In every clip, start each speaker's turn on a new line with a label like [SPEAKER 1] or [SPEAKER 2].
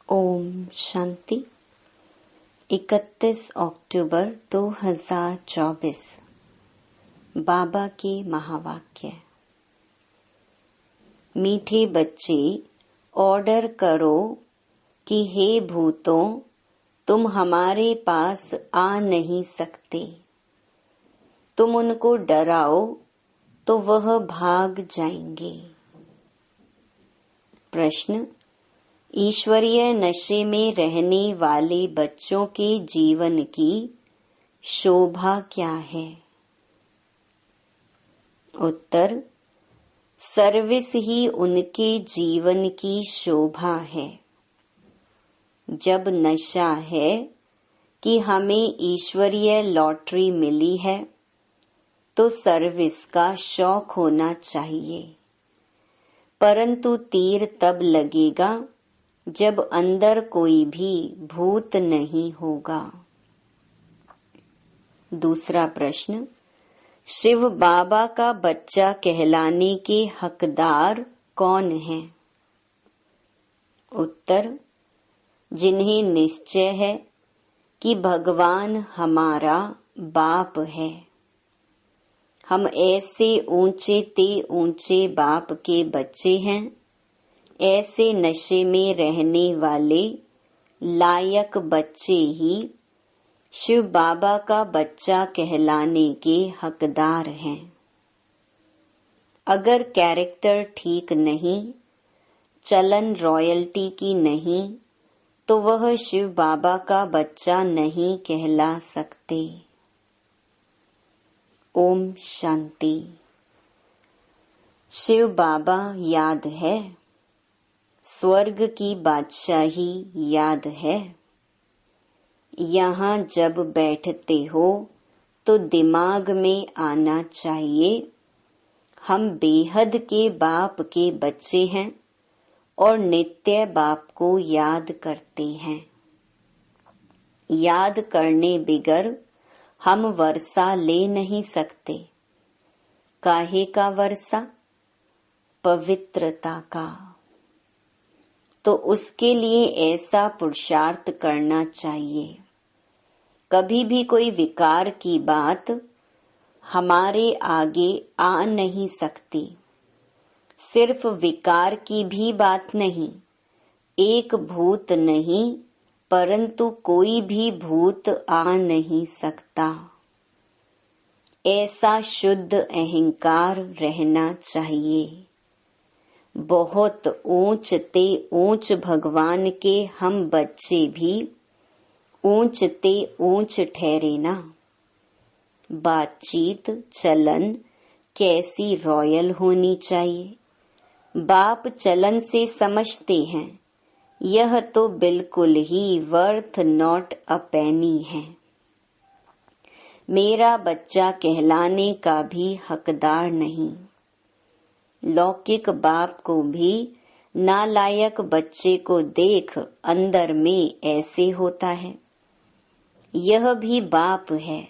[SPEAKER 1] ओम शांति। 31 अक्टूबर 2024। बाबा के महावाक्य। मीठे बच्चे, ऑर्डर करो कि हे भूतों, तुम हमारे पास आ नहीं सकते। तुम उनको डराओ तो वह भाग जाएंगे। प्रश्न: ईश्वरीय नशे में रहने वाले बच्चों के जीवन की शोभा क्या है? उत्तर: सर्विस ही उनके जीवन की शोभा है। जब नशा है कि हमें ईश्वरीय लॉटरी मिली है, तो सर्विस का शौक होना चाहिए। परंतु तीर तब लगेगा जब अंदर कोई भी भूत नहीं होगा। दूसरा प्रश्न: शिव बाबा का बच्चा कहलाने के हकदार कौन हैं? उत्तर: जिन्हें निश्चय है कि भगवान हमारा बाप है। हम ऐसे ऊंचे ते ऊंचे बाप के बच्चे हैं, ऐसे नशे में रहने वाले लायक बच्चे ही शिव बाबा का बच्चा कहलाने के हकदार हैं। अगर कैरेक्टर ठीक नहीं, चलन रॉयल्टी की नहीं, तो वह शिव बाबा का बच्चा नहीं कहला सकते। ओम शांति। शिव बाबा याद है, स्वर्ग की बादशाही याद है। यहाँ जब बैठते हो तो दिमाग में आना चाहिए, हम बेहद के बाप के बच्चे हैं और नित्य बाप को याद करते हैं। याद करने बिगर हम वर्षा ले नहीं सकते। काहे का वर्षा? पवित्रता का। तो उसके लिए ऐसा पुरुषार्थ करना चाहिए। कभी भी कोई विकार की बात हमारे आगे आ नहीं सकती। सिर्फ विकार की भी बात नहीं, एक भूत नहीं, परंतु कोई भी भूत आ नहीं सकता। ऐसा शुद्ध अहंकार रहना चाहिए। बहुत ऊंच ते ऊंच भगवान के हम बच्चे भी ऊंच ते ऊंच ठहरे ना। बातचीत चलन कैसी रॉयल होनी चाहिए। बाप चलन से समझते हैं, यह तो बिल्कुल ही वर्थ नॉट अ पेनी है। मेरा बच्चा कहलाने का भी हकदार नहीं। लौकिक बाप को भी नालायक बच्चे को देख अंदर में ऐसे होता है। यह भी बाप है।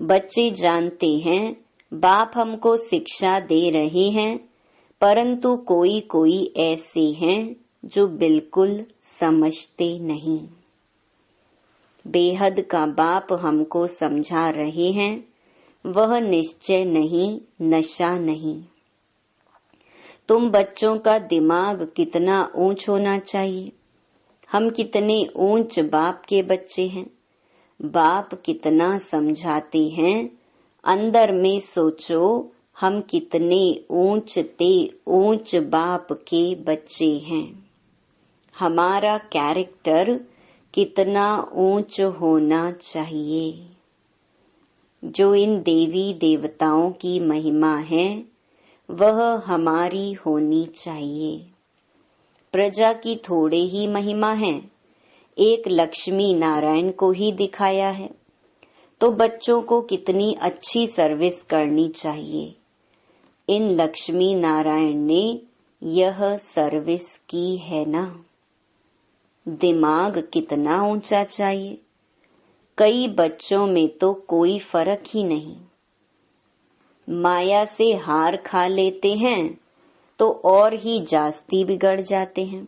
[SPEAKER 1] बच्चे जानते हैं बाप हमको शिक्षा दे रहे हैं, परंतु कोई कोई ऐसे हैं जो बिल्कुल समझते नहीं। बेहद का बाप हमको समझा रहे हैं, वह निश्चय नहीं, नशा नहीं। तुम बच्चों का दिमाग कितना ऊंच होना चाहिए। हम कितने ऊंच बाप के बच्चे हैं। बाप कितना समझाते हैं, अंदर में सोचो हम कितने ऊंच ते ऊंच बाप के बच्चे हैं। हमारा कैरेक्टर कितना ऊंच होना चाहिए। जो इन देवी देवताओं की महिमा है, वह हमारी होनी चाहिए। प्रजा की थोड़े ही महिमा है, एक लक्ष्मी नारायण को ही दिखाया है, तो बच्चों को कितनी अच्छी सर्विस करनी चाहिए। इन लक्ष्मी नारायण ने यह सर्विस की है ना। दिमाग कितना ऊंचा चाहिए। कई बच्चों में तो कोई फर्क ही नहीं। माया से हार खा लेते हैं तो और ही जास्ती बिगड़ जाते हैं।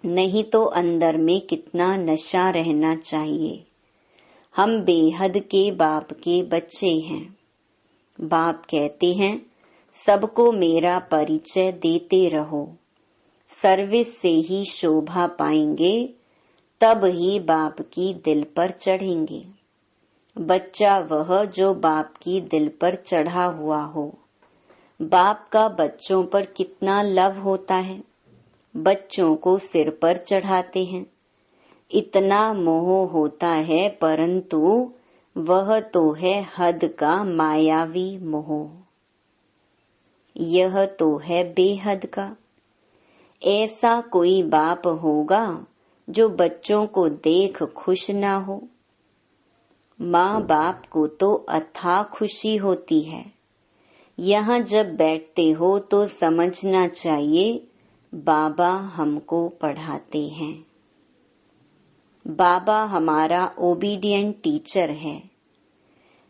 [SPEAKER 1] नहीं तो अंदर में कितना नशा रहना चाहिए। हम बेहद के बाप के बच्चे हैं। बाप कहते हैं सबको मेरा परिचय देते रहो, सर्विस से ही शोभा पाएंगे, तब ही बाप की दिल पर चढ़ेंगे। बच्चा वह जो बाप की दिल पर चढ़ा हुआ हो। बाप का बच्चों पर कितना लव होता है, बच्चों को सिर पर चढ़ाते हैं। इतना मोह होता है, परंतु वह तो है हद का मायावी मोह। यह तो है बेहद का। ऐसा कोई बाप होगा जो बच्चों को देख खुश ना हो। माँ बाप को तो अथाह खुशी होती है। यहाँ जब बैठते हो तो समझना चाहिए बाबा हमको पढ़ाते हैं। बाबा हमारा ओबीडिएंट टीचर है।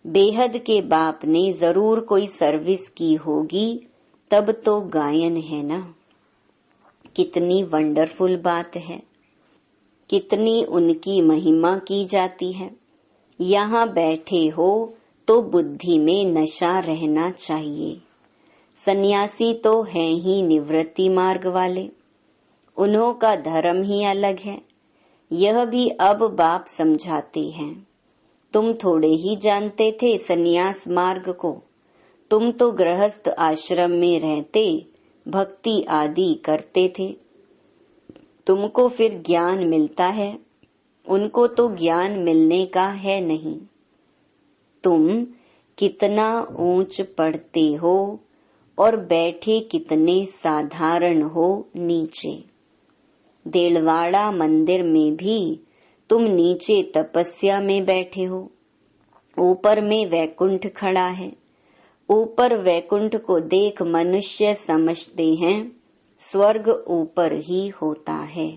[SPEAKER 1] बेहद के बाप ने जरूर कोई सर्विस की होगी, तब तो गायन है ना। कितनी वंडरफुल बात है, कितनी उनकी महिमा की जाती है। यहाँ बैठे हो तो बुद्धि में नशा रहना चाहिए। सन्यासी तो हैं ही निवृत्ति मार्ग वाले, उन्हों का धर्म ही अलग है। यह भी अब बाप समझाते हैं। तुम थोड़े ही जानते थे सन्यास मार्ग को। तुम तो गृहस्थ आश्रम में रहते भक्ति आदि करते थे। तुमको फिर ज्ञान मिलता है, उनको तो ज्ञान मिलने का है नहीं। तुम कितना ऊंच पढ़ते हो और बैठे कितने साधारण हो नीचे। देलवाड़ा मंदिर में भी तुम नीचे तपस्या में बैठे हो, ऊपर में वैकुंठ खड़ा है। ऊपर वैकुंठ को देख मनुष्य समझते हैं स्वर्ग ऊपर ही होता है।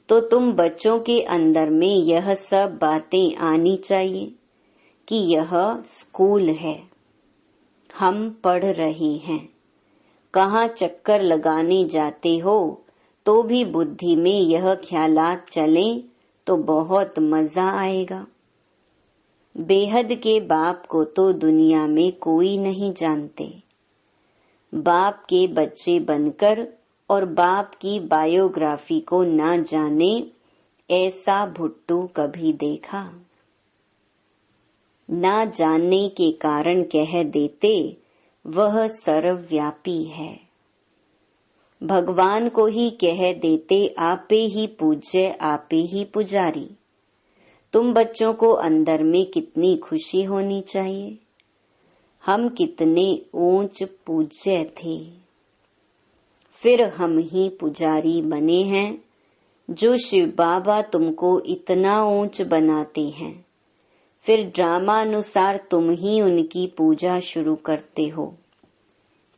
[SPEAKER 1] तो तुम बच्चों के अंदर में यह सब बातें आनी चाहिए कि यह स्कूल है, हम पढ़ रहे हैं। कहाँ चक्कर लगाने जाते हो तो भी बुद्धि में यह ख्यालात चलें तो बहुत मजा आएगा। बेहद के बाप को तो दुनिया में कोई नहीं जानते। बाप के बच्चे बनकर और बाप की बायोग्राफी को ना जाने, ऐसा भुट्टू कभी देखा? ना जानने के कारण कह देते वह सर्वव्यापी है। भगवान को ही कह देते आपे ही पूज्य, आपे ही पुजारी। तुम बच्चों को अंदर में कितनी खुशी होनी चाहिए। हम कितने ऊंच पूज्य थे, फिर हम ही पुजारी बने हैं। जो शिव बाबा तुमको इतना ऊंच बनाते हैं, फिर ड्रामा अनुसार तुम ही उनकी पूजा शुरू करते हो।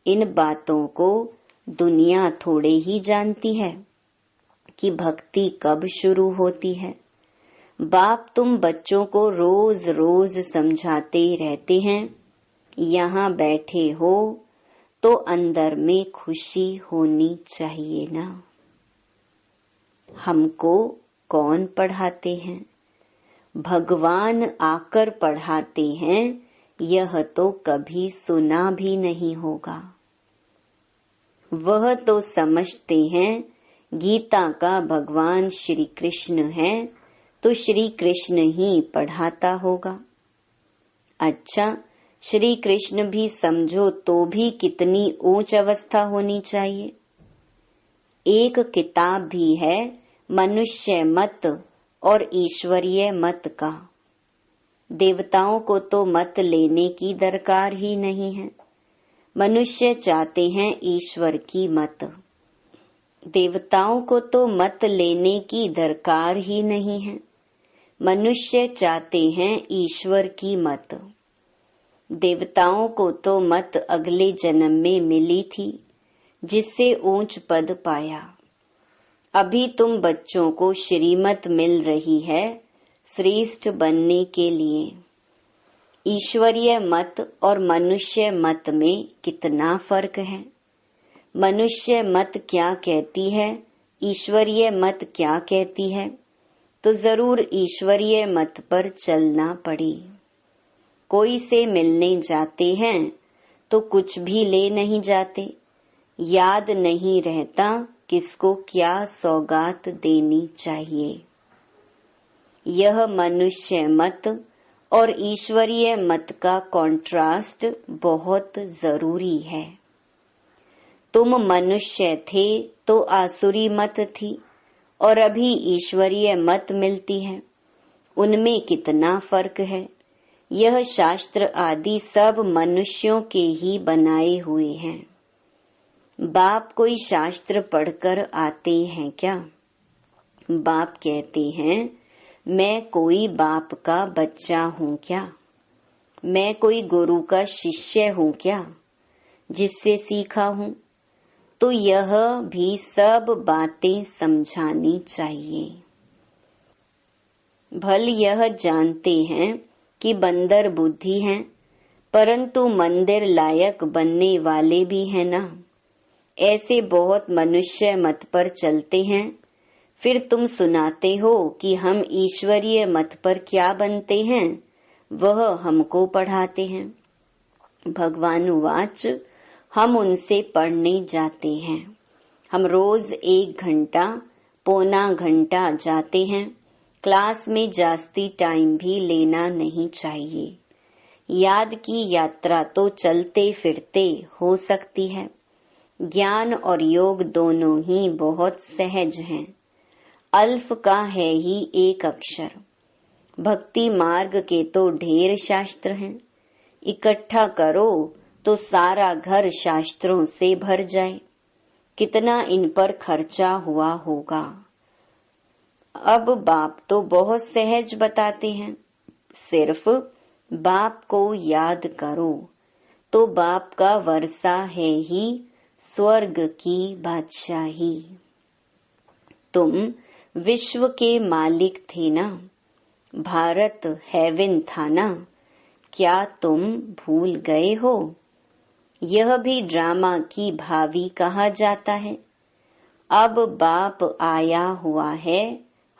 [SPEAKER 1] इन बातों को दुनिया थोड़े ही जानती है कि भक्ति कब शुरू होती है। बाप तुम बच्चों को रोज रोज समझाते रहते हैं। यहाँ बैठे हो तो अंदर में खुशी होनी चाहिए ना। हमको कौन पढ़ाते हैं? भगवान आकर पढ़ाते हैं। यह तो कभी सुना भी नहीं होगा। वह तो समझते हैं गीता का भगवान श्री कृष्ण है, तो श्री कृष्ण ही पढ़ाता होगा। अच्छा, श्री कृष्ण भी समझो तो भी कितनी ऊंच अवस्था होनी चाहिए। एक किताब भी है मनुष्य मत और ईश्वरीय मत का। देवताओं को तो मत लेने की दरकार ही नहीं है। मनुष्य चाहते हैं ईश्वर की मत। देवताओं को तो मत लेने की दरकार ही नहीं है। मनुष्य चाहते हैं ईश्वर की मत। देवताओं को तो मत अगले जन्म में मिली थी, जिससे ऊंच पद पाया। अभी तुम बच्चों को श्रीमत मिल रही है श्रेष्ठ बनने के लिए। ईश्वरीय मत और मनुष्य मत में कितना फर्क है। मनुष्य मत क्या कहती है, ईश्वरीय मत क्या कहती है, तो जरूर ईश्वरीय मत पर चलना पड़े। कोई से मिलने जाते हैं तो कुछ भी ले नहीं जाते, याद नहीं रहता किसको क्या सौगात देनी चाहिए। यह मनुष्य मत और ईश्वरीय मत का कॉन्ट्रास्ट बहुत जरूरी है। तुम मनुष्य थे तो आसुरी मत थी और अभी ईश्वरीय मत मिलती है, उनमें कितना फर्क है। यह शास्त्र आदि सब मनुष्यों के ही बनाए हुए हैं। बाप कोई शास्त्र पढ़कर आते हैं क्या? बाप कहते हैं, मैं कोई बाप का बच्चा हूँ क्या? मैं कोई गुरु का शिष्य हूँ क्या, जिससे सीखा हूँ? तो यह भी सब बातें समझानी चाहिए। भल यह जानते हैं कि बंदर बुद्धि हैं, परंतु मंदिर लायक बनने वाले भी हैं ना। ऐसे बहुत मनुष्य मत पर चलते हैं, फिर तुम सुनाते हो कि हम ईश्वरीय मत पर क्या बनते हैं, वह हमको पढ़ाते हैं। भगवान उवाच, हम उनसे पढ़ने जाते हैं। हम रोज 1 घंटा पौना घंटा जाते हैं। क्लास में जास्ती टाइम भी लेना नहीं चाहिए। याद की यात्रा तो चलते फिरते हो सकती है। ज्ञान और योग दोनों ही बहुत सहज हैं। अल्फ का है ही एक अक्षर। भक्ति मार्ग के तो ढेर शास्त्र हैं। इकट्ठा करो तो सारा घर शास्त्रों से भर जाए। कितना इन पर खर्चा हुआ होगा। अब बाप तो बहुत सहज बताते हैं, सिर्फ बाप को याद करो तो बाप का वर्षा है ही स्वर्ग की बादशाही। तुम विश्व के मालिक थे ना, भारत हेवन था ना, क्या तुम भूल गए हो? यह भी ड्रामा की भावी कहा जाता है। अब बाप आया हुआ है,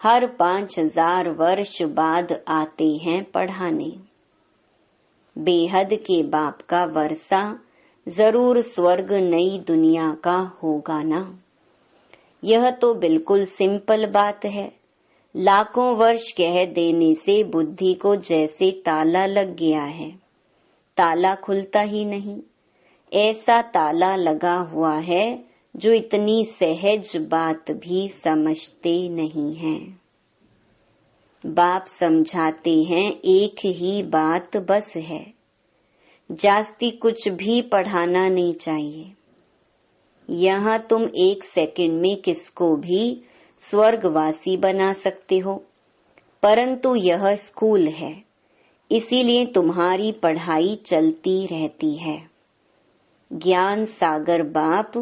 [SPEAKER 1] हर 5000 वर्ष बाद आते हैं पढ़ाने। बेहद के बाप का वर्षा जरूर स्वर्ग नई दुनिया का होगा ना। यह तो बिल्कुल सिंपल बात है। लाखों वर्ष कह देने से बुद्धि को जैसे ताला लग गया है, ताला खुलता ही नहीं। ऐसा ताला लगा हुआ है जो इतनी सहज बात भी समझते नहीं हैं। बाप समझाते हैं एक ही बात बस है, जास्ती कुछ भी पढ़ाना नहीं चाहिए। यहाँ तुम 1 सेकंड में किसको भी स्वर्गवासी बना सकते हो, परंतु यह स्कूल है, इसीलिए तुम्हारी पढ़ाई चलती रहती है। ज्ञान सागर बाप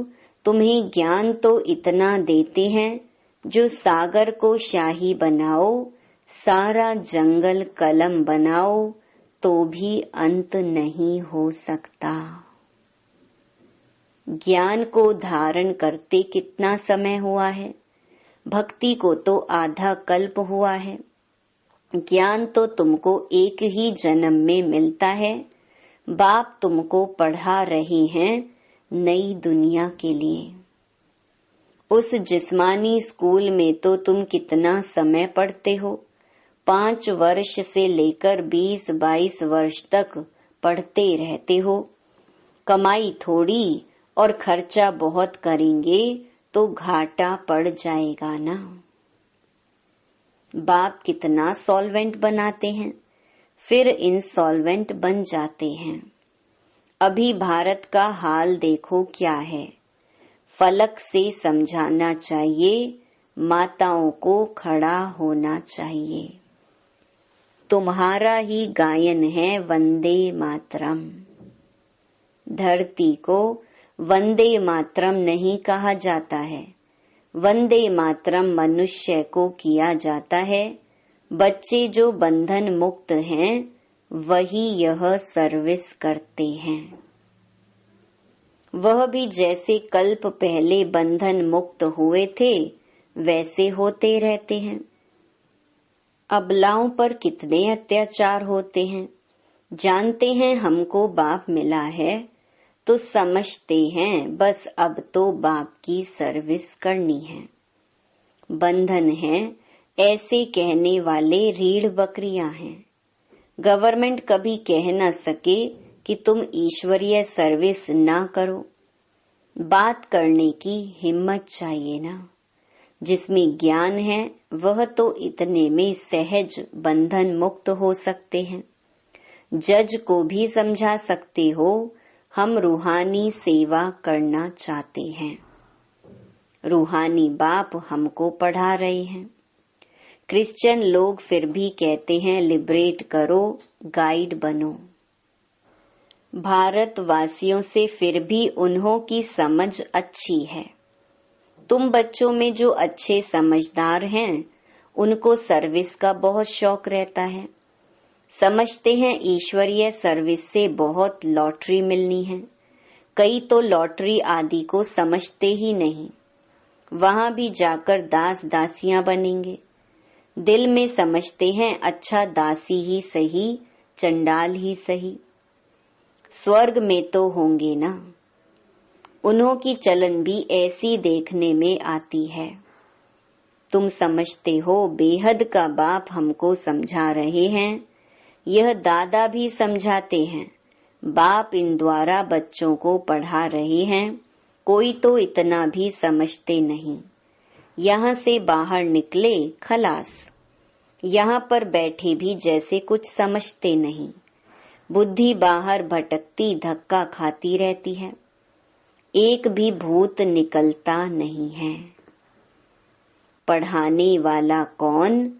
[SPEAKER 1] तुम्हें ज्ञान तो इतना देते हैं जो सागर को शाही बनाओ, सारा जंगल कलम बनाओ तो भी अंत नहीं हो सकता। ज्ञान को धारण करते कितना समय हुआ है, भक्ति को तो आधा कल्प हुआ है। ज्ञान तो तुमको एक ही जन्म में मिलता है। बाप तुमको पढ़ा रहे हैं नई दुनिया के लिए। उस जिस्मानी स्कूल में तो तुम कितना समय पढ़ते हो, 5 वर्ष से लेकर 20-22 वर्ष तक पढ़ते रहते हो। कमाई थोड़ी और खर्चा बहुत करेंगे तो घाटा पड़ जाएगा ना। बाप कितना सॉल्वेंट बनाते हैं, फिर इंसॉल्वेंट बन जाते हैं। अभी भारत का हाल देखो क्या है। फलक से समझाना चाहिए, माताओं को खड़ा होना चाहिए। तुम्हारा ही गायन है वंदे मातरम। धरती को वंदे मातरम नहीं कहा जाता है, वंदे मातरम मनुष्य को किया जाता है। बच्चे जो बंधन मुक्त हैं वही यह सर्विस करते हैं। वह भी जैसे कल्प पहले बंधन मुक्त हुए थे वैसे होते रहते हैं। अबलाओं पर कितने अत्याचार होते हैं। जानते हैं हमको बाप मिला है तो समझते हैं बस अब तो बाप की सर्विस करनी है। बंधन है ऐसे कहने वाले रीढ़ बकरियां हैं। गवर्नमेंट कभी कह न सके कि तुम ईश्वरीय सर्विस ना करो। बात करने की हिम्मत चाहिए ना। जिसमें ज्ञान है वह तो इतने में सहज बंधन मुक्त हो सकते हैं। जज को भी समझा सकते हो हम रूहानी सेवा करना चाहते हैं। रूहानी बाप हमको पढ़ा रहे हैं। क्रिश्चियन लोग फिर भी कहते हैं लिबरेट करो, गाइड बनो। भारतवासियों से फिर भी उन्हों की समझ अच्छी है। तुम बच्चों में जो अच्छे समझदार हैं उनको सर्विस का बहुत शौक रहता है। समझते हैं ईश्वरीय सर्विस से बहुत लॉटरी मिलनी है। कई तो लॉटरी आदि को समझते ही नहीं, वहां भी जाकर दास दासियां बनेंगे। दिल में समझते हैं अच्छा दासी ही सही, चंडाल ही सही। स्वर्ग में तो होंगे ना। उन्हों की चलन भी ऐसी देखने में आती है। तुम समझते हो बेहद का बाप हमको समझा रहे हैं। यह दादा भी समझाते हैं। बाप इन द्वारा बच्चों को पढ़ा रहे हैं। कोई तो इतना भी समझते नहीं। यहाँ से बाहर निकले खलास। यहाँ पर बैठे भी जैसे कुछ समझते नहीं। बुद्धि बाहर भटकती धक्का खाती रहती है। एक भी भूत निकलता नहीं है। पढ़ाने वाला कौन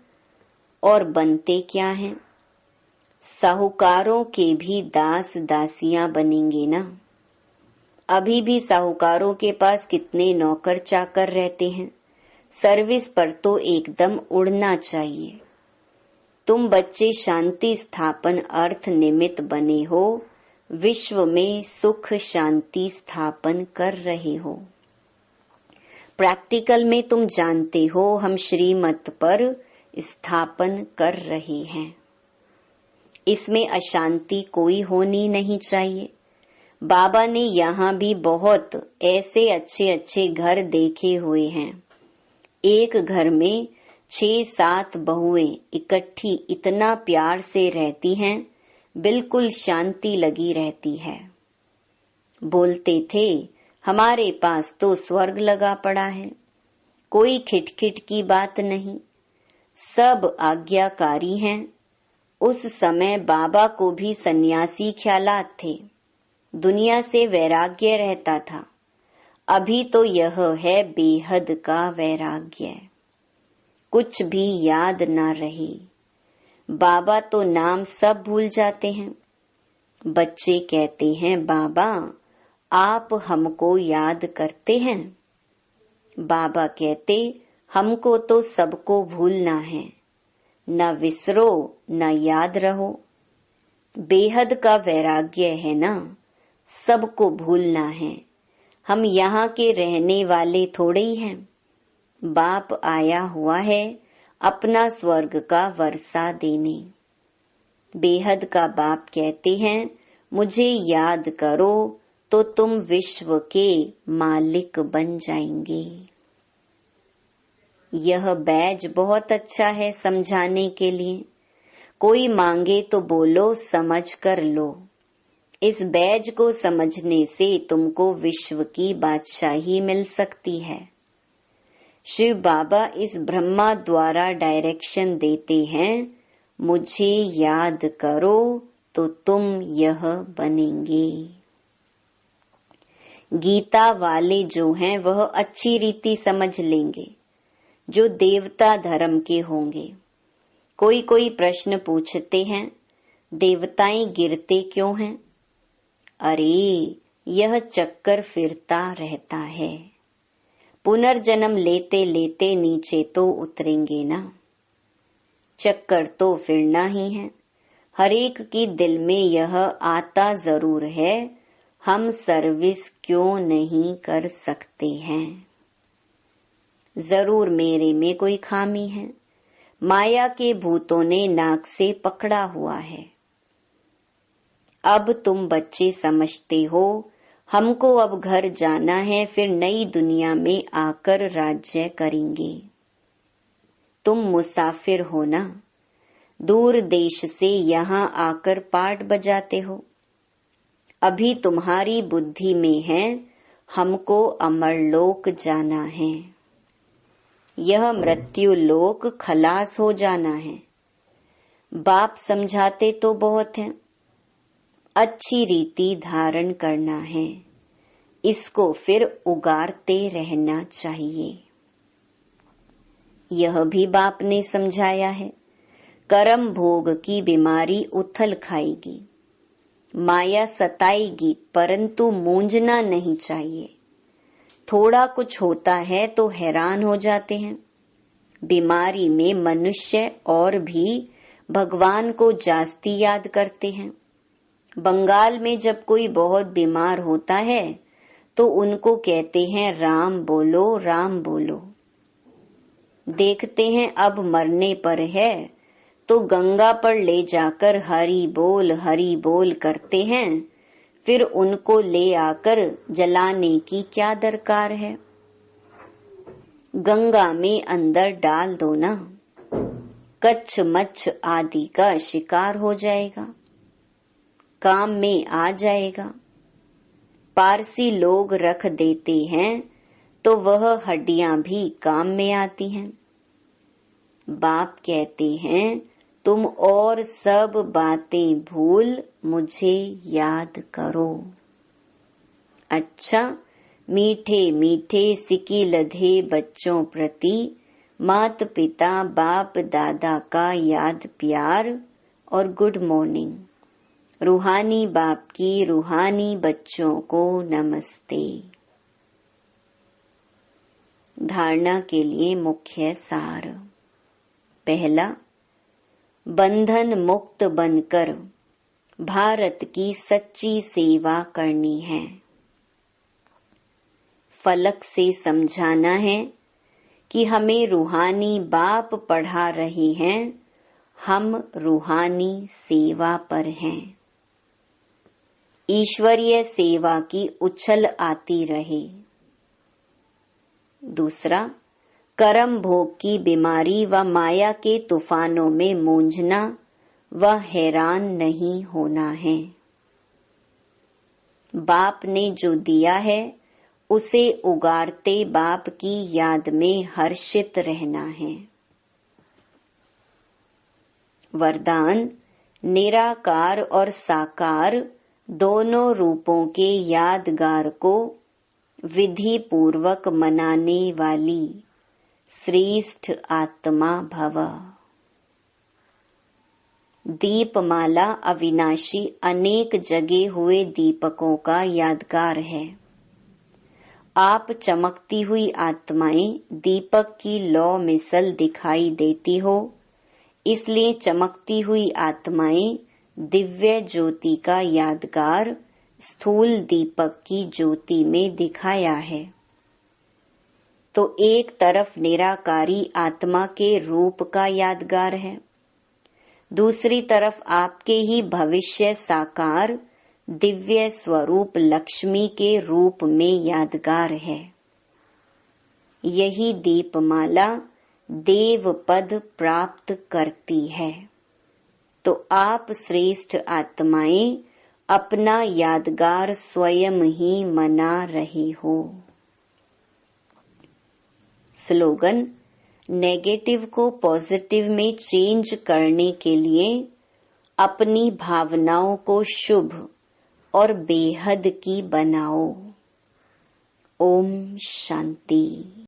[SPEAKER 1] और बनते क्या हैं? साहूकारों के भी दास दासियां बनेंगे ना। अभी भी साहूकारों के पास कितने नौकर चाकर रहते हैं। सर्विस पर तो एकदम उड़ना चाहिए। तुम बच्चे शांति स्थापन अर्थ निमित्त बने हो। विश्व में सुख शांति स्थापन कर रहे हो। प्रैक्टिकल में तुम जानते हो हम श्रीमत पर स्थापन कर रहे हैं। इसमें अशांति कोई होनी नहीं चाहिए। बाबा ने यहाँ भी बहुत ऐसे अच्छे अच्छे घर देखे हुए हैं। एक घर में 6-7 बहुएं इकट्ठी इतना प्यार से रहती हैं, बिल्कुल शांति लगी रहती है। बोलते थे हमारे पास तो स्वर्ग लगा पड़ा है। कोई खिटखिट की बात नहीं, सब आज्ञाकारी हैं। उस समय बाबा को भी सन्यासी ख्यालात थे। दुनिया से वैराग्य रहता था। अभी तो यह है बेहद का वैराग्य। कुछ भी याद ना रहे। बाबा तो नाम सब भूल जाते हैं। बच्चे कहते हैं बाबा आप हमको याद करते हैं। बाबा कहते हमको तो सबको भूलना है। न विसरो न याद रहो। बेहद का वैराग्य है ना, सबको भूलना है। हम यहाँ के रहने वाले थोड़े ही हैं। बाप आया हुआ है अपना स्वर्ग का वर्षा देने। बेहद का बाप कहते हैं मुझे याद करो तो तुम विश्व के मालिक बन जाएंगे। यह बैज बहुत अच्छा है समझाने के लिए। कोई मांगे तो बोलो समझ कर लो। इस बैज को समझने से तुमको विश्व की बादशाही मिल सकती है। शिव बाबा इस ब्रह्मा द्वारा डायरेक्शन देते हैं मुझे याद करो तो तुम यह बनेंगे। गीता वाले जो हैं वह अच्छी रीति समझ लेंगे, जो देवता धर्म के होंगे। कोई कोई प्रश्न पूछते हैं देवताएं गिरते क्यों हैं? अरे यह चक्कर फिरता रहता है। पुनर्जन्म लेते लेते नीचे तो उतरेंगे ना। चक्कर तो फिरना ही है। हरेक की दिल में यह आता जरूर है हम सर्विस क्यों नहीं कर सकते हैं। जरूर मेरे में कोई खामी है। माया के भूतों ने नाक से पकड़ा हुआ है। अब तुम बच्चे समझते हो हमको अब घर जाना है, फिर नई दुनिया में आकर राज्य करेंगे। तुम मुसाफिर हो ना, दूर देश से यहाँ आकर पाठ बजाते हो। अभी तुम्हारी बुद्धि में है हमको अमरलोक जाना है। यह मृत्यु लोक खलास हो जाना है। बाप समझाते तो बहुत हैं, अच्छी रीति धारण करना है, इसको फिर उगारते रहना चाहिए। यह भी बाप ने समझाया है, कर्म भोग की बीमारी उथल खाएगी, माया सताएगी, परंतु मूंझना नहीं चाहिए। थोड़ा कुछ होता है तो हैरान हो जाते हैं। बीमारी में मनुष्य और भी भगवान को जास्ती याद करते हैं। बंगाल में जब कोई बहुत बीमार होता है तो उनको कहते हैं राम बोलो, राम बोलो। देखते हैं अब मरने पर है तो गंगा पर ले जाकर हरि बोल करते हैं, फिर उनको ले आकर जलाने की क्या दरकार है। गंगा में अंदर डाल दो ना, कच्छ मच्छ आदि का शिकार हो जाएगा, काम में आ जाएगा। पारसी लोग रख देते हैं तो वह हड्डियां भी काम में आती हैं। बाप कहते हैं तुम और सब बातें भूल मुझे याद करो। अच्छा, मीठे मीठे सिकी लधे बच्चों प्रति माता पिता बाप दादा का याद प्यार और गुड मॉर्निंग। रूहानी बाप की रूहानी बच्चों को नमस्ते। धारणा के लिए मुख्य सार। पहला, बंधन मुक्त बनकर भारत की सच्ची सेवा करनी है। फलक से समझाना है कि हमें रूहानी बाप पढ़ा रहे हैं, हम रूहानी सेवा पर हैं। ईश्वरीय सेवा की उछल आती रहे। दूसरा, कर्म भोग की बीमारी व माया के तूफानों में मूंझना व हैरान नहीं होना है। बाप ने जो दिया है उसे उगारते बाप की याद में हर्षित रहना है। वरदान, निराकार और साकार दोनों रूपों के यादगार को विधि पूर्वक मनाने वाली श्रेष्ठ आत्मा भव। दीपमाला अविनाशी अनेक जगे हुए दीपकों का यादगार है। आप चमकती हुई आत्माएं दीपक की लौ मिसल दिखाई देती हो, इसलिए चमकती हुई आत्माएं दिव्य ज्योति का यादगार स्थूल दीपक की ज्योति में दिखाया है। तो एक तरफ निराकारी आत्मा के रूप का यादगार है, दूसरी तरफ आपके ही भविष्य साकार दिव्य स्वरूप लक्ष्मी के रूप में यादगार है। यही दीपमाला देव पद प्राप्त करती है। तो आप श्रेष्ठ आत्माएं अपना यादगार स्वयं ही मना रही हो। स्लोगन, नेगेटिव को पॉजिटिव में चेंज करने के लिए अपनी भावनाओं को शुभ और बेहद की बनाओ। ओम शांति।